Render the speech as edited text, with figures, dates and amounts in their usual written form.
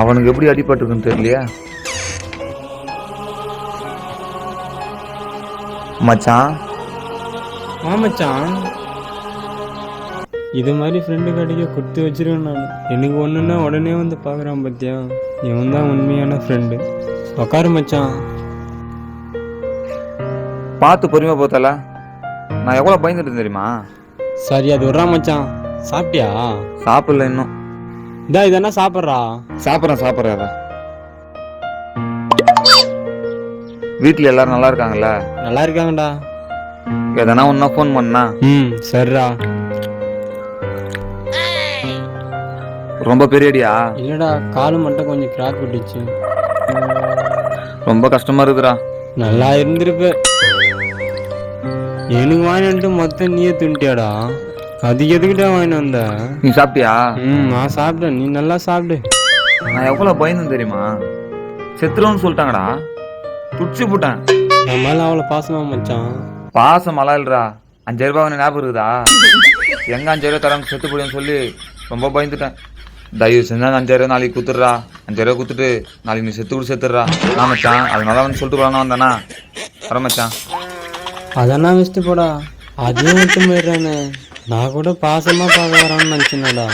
அவனுக்கு எப்படி அடிபட்டுருக்குன்னு தெரியலையா? மச்சான். மச்சான், இது மாதிரி ஃப்ரெண்டு கிடைக்க கொடுத்து வச்சிருக்கேன் நான். எனக்கு ஒன்றுன்னா உடனே வந்து பார்க்குறான் பார்த்தியா, இவன் தான் உண்மையான ஃப்ரெண்டு. உக்காரு மச்சான். பார்த்து பொறுமையாக போத்தல. நான் எவ்வளோ பயந்துட்டு தெரியுமா? சரி, அது விட்றா மச்சான். சாப்பிட்டியா? சாப்பிடல இன்னும். இதென்ன சாப்பிட்றா? சாப்பிட்றேன். வீட்டில் எல்லாரும் நல்லா இருக்காங்கல்ல? நல்லா இருக்காங்கடா. எதனா ஒன்றா ஃபோன் பண்ணா? சரிடா. ரொம்ப பெரியடியா? இல்லடா, காலு மட்டும் கொஞ்சம் கிராக் விட்டுச்சு. ரொம்ப கஷ்டமா இருக்குதுடா. நல்லா இருந்திருப்ப. எனக்கு வாங்கிட்டு மொத்தம் நீயே துண்டியாடா. அது எதுக்கிட்ட வாங்கிட்டு வந்த? நீ சாப்பிட்டியா? நான் சாப்பிட்டேன். நீ நல்லா சாப்பிடு. நான் எவ்வளோ பயந்து தெரியுமா? செத்துருவோன்னு சொல்லிட்டாங்கடா. துடிச்சு போட்டேன். என் மேல அவ்வளோ பாசமா மச்சான்? பாசம் மலால்றா. 5000 ரூபாய் ஞாபகம் இருக்குதா? எங்க 5000 ரூபாய் தராங்க செத்து போடுன்னு சொல்லி ரொம்ப பயந்துட்டேன். தயவு செஞ்சா 5000 ரூபாய் நாளைக்கு குத்துடுறா. 5000 ரூபாய் குத்துட்டு நாளைக்கு நீ செத்து கூட செத்துடுறா. நான் மச்சான் அதனால வந்து சொல்லிட்டு போலான்னு வந்தானா? வர மச்சான். அதெல்லாம் வச்சுட்டு போடா. அதையும் விட்டு போயிடுறானே. நான் கூட பாசமா பார்க்க வரான்னு நினச்சினடா.